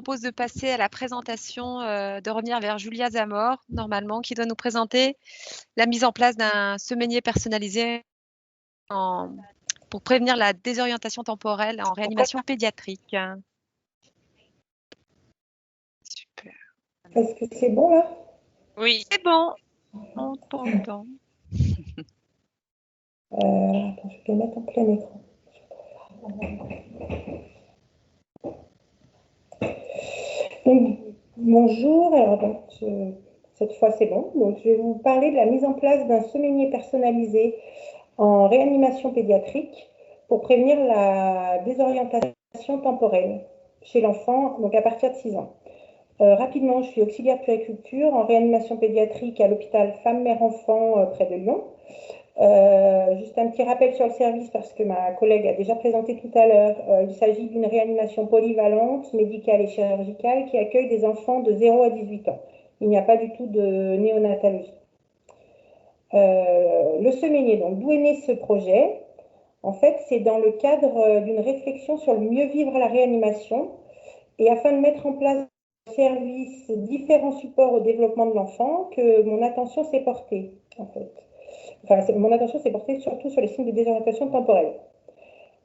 propose de passer à la présentation, de revenir vers Julia Zamor, normalement, qui doit nous présenter la mise en place d'un semainier personnalisé pour prévenir la désorientation temporelle en réanimation pédiatrique. Super. Est-ce que c'est bon là? Oui, c'est bon. On t'entend. Attends, je vais le mettre en plein écran. Donc, bonjour, alors donc, cette fois c'est bon. Donc, je vais vous parler de la mise en place d'un semainier personnalisé en réanimation pédiatrique pour prévenir la désorientation temporelle chez l'enfant, donc à partir de 6 ans. Rapidement, je suis auxiliaire puériculture en réanimation pédiatrique à l'hôpital Femmes-Mères-Enfants près de Lyon. Juste un petit rappel sur le service parce que ma collègue a déjà présenté tout à l'heure. Il s'agit d'une réanimation polyvalente, médicale et chirurgicale qui accueille des enfants de 0 à 18 ans. Il n'y a pas du tout de néonatologie. Le semainier, donc d'où est né ce projet? En fait, c'est dans le cadre d'une réflexion sur le mieux vivre la réanimation et afin de mettre en place au service différents supports au développement de l'enfant que mon attention s'est portée, en fait. Enfin, mon attention s'est portée surtout sur les signes de désorientation temporelle.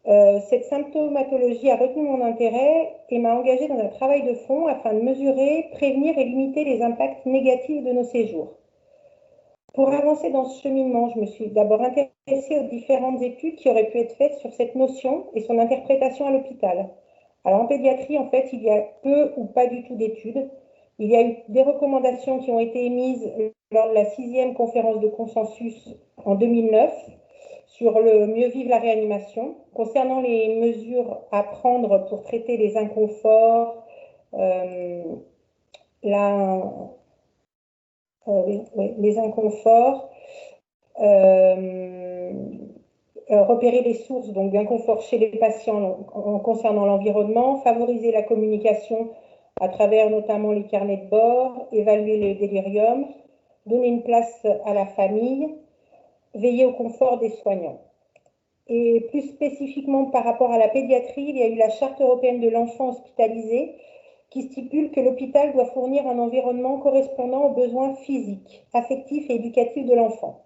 Cette symptomatologie a retenu mon intérêt et m'a engagée dans un travail de fond afin de mesurer, prévenir et limiter les impacts négatifs de nos séjours. Pour avancer dans ce cheminement, je me suis d'abord intéressée aux différentes études qui auraient pu être faites sur cette notion et son interprétation à l'hôpital. Alors en pédiatrie, en fait, il y a peu ou pas du tout d'études. Il y a eu des recommandations qui ont été émises lors de la 6e conférence de consensus en 2009 sur le mieux vivre la réanimation, concernant les mesures à prendre pour traiter les inconforts, les inconforts, repérer les sources d'inconfort chez les patients en concernant l'environnement, favoriser la communication à travers notamment les carnets de bord, évaluer le délirium, donner une place à la famille, veiller au confort des soignants. Et plus spécifiquement par rapport à la pédiatrie, il y a eu la Charte européenne de l'enfant hospitalisé qui stipule que l'hôpital doit fournir un environnement correspondant aux besoins physiques, affectifs et éducatifs de l'enfant.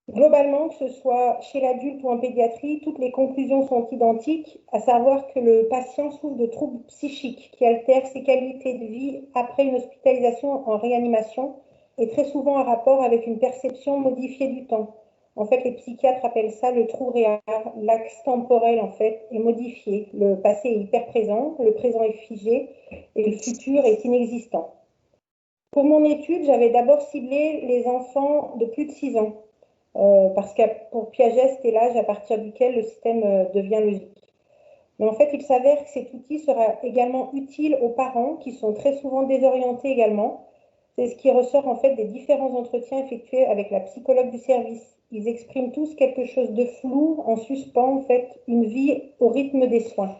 Globalement, que ce soit chez l'adulte ou en pédiatrie, toutes les conclusions sont identiques, à savoir que le patient souffre de troubles psychiques qui altèrent ses qualités de vie après une hospitalisation en réanimation et très souvent en rapport avec une perception modifiée du temps. En fait, les psychiatres appellent ça le trou réel. L'axe temporel, en fait, est modifié. Le passé est hyper présent, le présent est figé et le futur est inexistant. Pour mon étude, j'avais d'abord ciblé les enfants de plus de 6 ans. Parce que pour Piaget, c'est l'âge à partir duquel le système devient logique. Mais en fait, il s'avère que cet outil sera également utile aux parents qui sont très souvent désorientés également. C'est ce qui ressort en fait des différents entretiens effectués avec la psychologue du service. Ils expriment tous quelque chose de flou, en suspens en fait une vie au rythme des soins.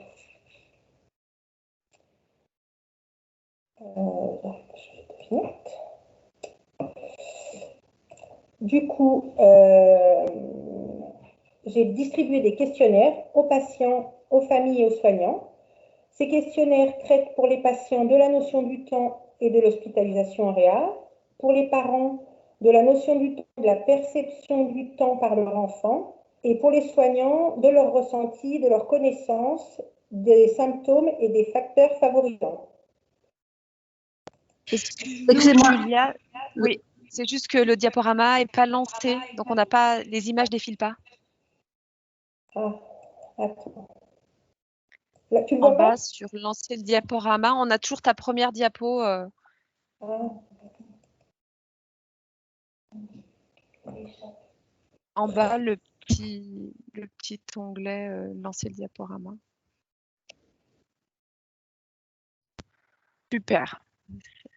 Du coup, j'ai distribué des questionnaires aux patients, aux familles et aux soignants. Ces questionnaires traitent pour les patients de la notion du temps et de l'hospitalisation en réa, pour les parents de la notion du temps, de la perception du temps par leur enfant, et pour les soignants de leur ressenti, de leur connaissance des symptômes et des facteurs favorisants. Excusez-moi, Julia. Oui, c'est juste que le diaporama n'est pas lancé, donc on n'a pas, les images défilent pas. Ah, attends. Là, tu le En vois bas, pas sur lancer le diaporama, on a toujours ta première diapo. En bas, le petit onglet lancer le diaporama. Super.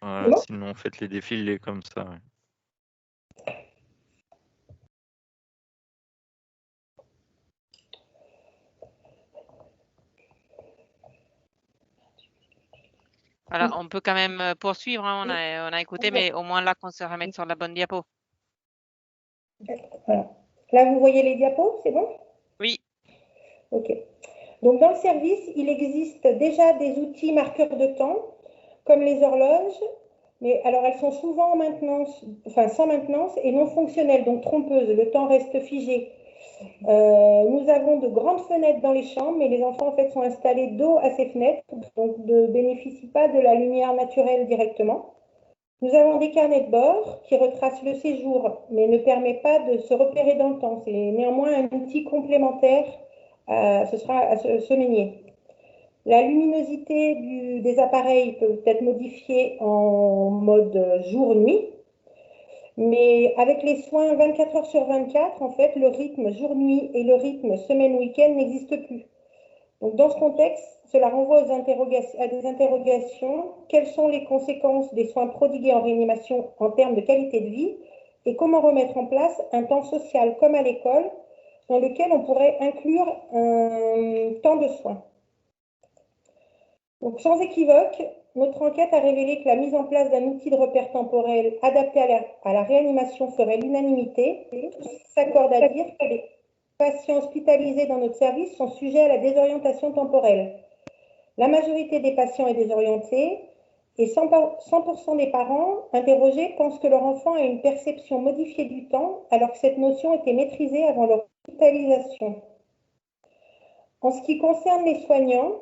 Voilà, sinon, faites les défilés comme ça. Ouais. Alors, on peut quand même poursuivre, hein, on a écouté, mais au moins là, qu'on se remette sur la bonne diapo. Voilà. Là, vous voyez les diapos, c'est bon? Oui. Ok. Donc, dans le service, il existe déjà des outils marqueurs de temps, comme les horloges, mais alors elles sont souvent sans maintenance et non fonctionnelles, donc trompeuses. Le temps reste figé. Nous avons de grandes fenêtres dans les chambres, mais les enfants en fait sont installés dos à ces fenêtres, donc ne bénéficient pas de la lumière naturelle directement. Nous avons des carnets de bord qui retracent le séjour, mais ne permettent pas de se repérer dans le temps. C'est néanmoins un outil complémentaire, ce sera à ce semainier. La luminosité des appareils peut être modifiée en mode jour-nuit, mais avec les soins 24 heures sur 24, en fait, le rythme jour-nuit et le rythme semaine-week-end n'existent plus. Donc, dans ce contexte, cela renvoie à des interrogations. Quelles sont les conséquences des soins prodigués en réanimation en termes de qualité de vie et comment remettre en place un temps social comme à l'école dans lequel on pourrait inclure un temps de soins. Donc, sans équivoque, notre enquête a révélé que la mise en place d'un outil de repère temporel adapté à la réanimation ferait l'unanimité. Tous s'accordent à dire que les patients hospitalisés dans notre service sont sujets à la désorientation temporelle. La majorité des patients est désorientée et 100% des parents interrogés pensent que leur enfant a une perception modifiée du temps alors que cette notion était maîtrisée avant leur hospitalisation. En ce qui concerne les soignants,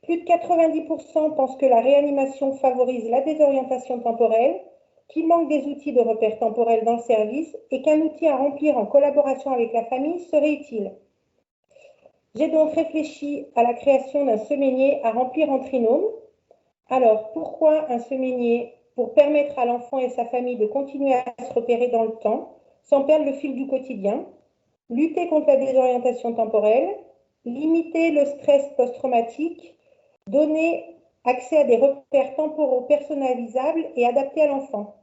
plus de 90% pensent que la réanimation favorise la désorientation temporelle, qu'il manque des outils de repère temporel dans le service et qu'un outil à remplir en collaboration avec la famille serait utile. J'ai donc réfléchi à la création d'un semainier à remplir en trinôme. Alors, pourquoi un semainier? Pour permettre à l'enfant et sa famille de continuer à se repérer dans le temps, sans perdre le fil du quotidien, lutter contre la désorientation temporelle, limiter le stress post-traumatique, donner accès à des repères temporaux personnalisables et adaptés à l'enfant.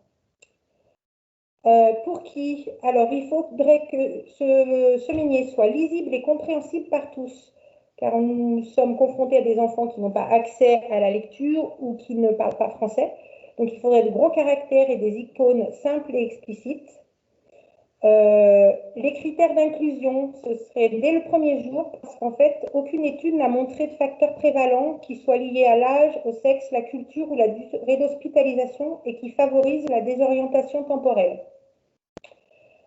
Pour qui? Alors, il faudrait que ce semainier soit lisible et compréhensible par tous, car nous sommes confrontés à des enfants qui n'ont pas accès à la lecture ou qui ne parlent pas français. Donc, il faudrait de gros caractères et des icônes simples et explicites. Les critères d'inclusion, ce serait dès le premier jour, parce qu'en fait, aucune étude n'a montré de facteurs prévalents qui soient liés à l'âge, au sexe, la culture ou la durée d'hospitalisation et qui favorisent la désorientation temporelle.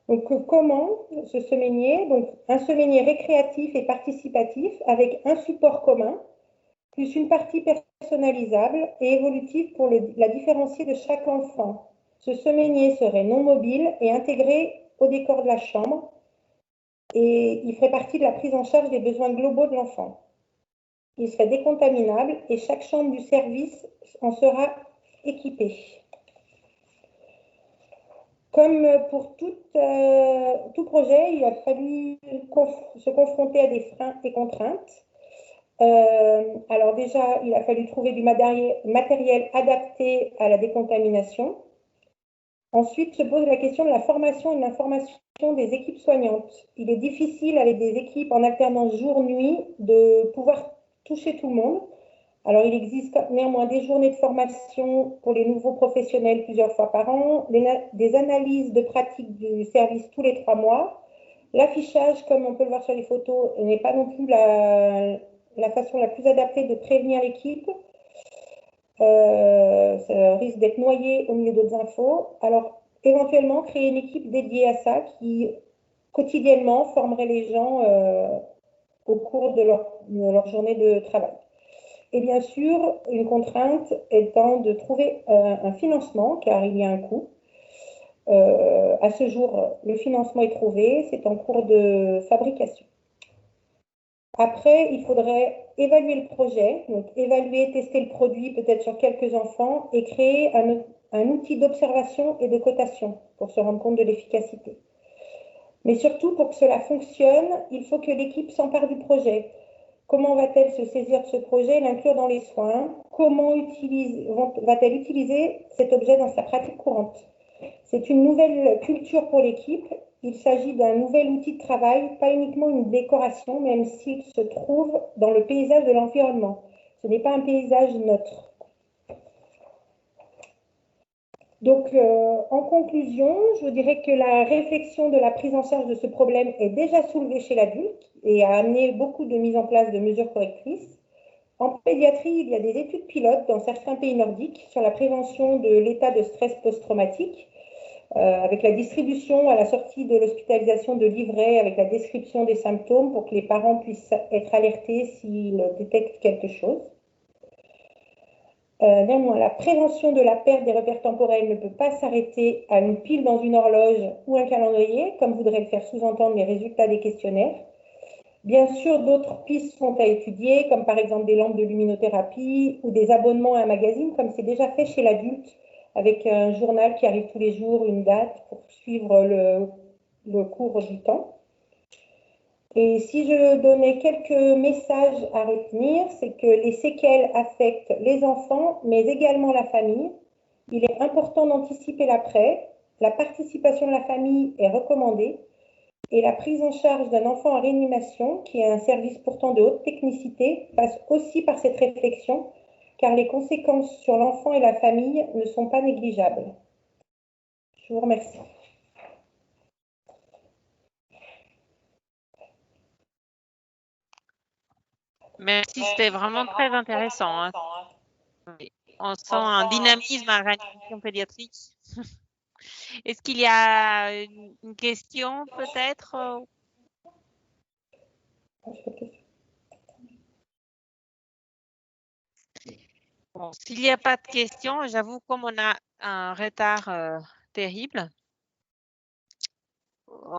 Donc, comment ce semainier? Donc, un semainier récréatif et participatif avec un support commun, plus une partie personnalisable et évolutive pour la différencier de chaque enfant. Ce semainier serait non mobile et intégré au décor de la chambre et il ferait partie de la prise en charge des besoins globaux de l'enfant. Il serait décontaminable et chaque chambre du service en sera équipée. Comme pour tout projet, il a fallu se confronter à des freins et contraintes. Alors déjà, il a fallu trouver du matériel adapté à la décontamination. Ensuite, se pose la question de la formation et de l'information des équipes soignantes. Il est difficile avec des équipes en alternance jour-nuit de pouvoir toucher tout le monde. Alors, il existe néanmoins des journées de formation pour les nouveaux professionnels plusieurs fois par an, des analyses de pratique du service tous les 3 mois. L'affichage, comme on peut le voir sur les photos, n'est pas non plus la façon la plus adaptée de prévenir l'équipe. Ça risque d'être noyé au milieu d'autres infos. Alors, éventuellement, créer une équipe dédiée à ça qui, quotidiennement, formerait les gens au cours de leur journée de travail. Et bien sûr, une contrainte étant de trouver un financement, car il y a un coût. À ce jour, le financement est trouvé, c'est en cours de fabrication. Après, il faudrait évaluer le projet, donc évaluer, tester le produit peut-être sur quelques enfants et créer un outil d'observation et de cotation pour se rendre compte de l'efficacité. Mais surtout, pour que cela fonctionne, il faut que l'équipe s'empare du projet. Comment va-t-elle se saisir de ce projet et l'inclure dans les soins? Comment va-t-elle utiliser cet objet dans sa pratique courante? C'est une nouvelle culture pour l'équipe. Il s'agit d'un nouvel outil de travail, pas uniquement une décoration, même s'il se trouve dans le paysage de l'environnement. Ce n'est pas un paysage neutre. Donc, en conclusion, je dirais que la réflexion de la prise en charge de ce problème est déjà soulevée chez l'adulte. et a amené beaucoup de mise en place de mesures correctrices. En pédiatrie, il y a des études pilotes dans certains pays nordiques sur la prévention de l'état de stress post-traumatique, avec la distribution à la sortie de l'hospitalisation de livrets avec la description des symptômes pour que les parents puissent être alertés s'ils détectent quelque chose. Néanmoins, la prévention de la perte des repères temporels ne peut pas s'arrêter à une pile dans une horloge ou un calendrier, comme voudraient le faire sous-entendre les résultats des questionnaires. Bien sûr, d'autres pistes sont à étudier, comme par exemple des lampes de luminothérapie ou des abonnements à un magazine, comme c'est déjà fait chez l'adulte, avec un journal qui arrive tous les jours, une date pour suivre le cours du temps. Et si je donnais quelques messages à retenir, c'est que les séquelles affectent les enfants, mais également la famille. Il est important d'anticiper l'après. La participation de la famille est recommandée. Et la prise en charge d'un enfant en réanimation, qui est un service pourtant de haute technicité, passe aussi par cette réflexion, car les conséquences sur l'enfant et la famille ne sont pas négligeables. Je vous remercie. Merci, c'était vraiment très intéressant, hein. On sent un dynamisme à réanimation pédiatrique. Est-ce qu'il y a une question peut-être? Bon, s'il n'y a pas de questions, j'avoue, comme on a un retard terrible,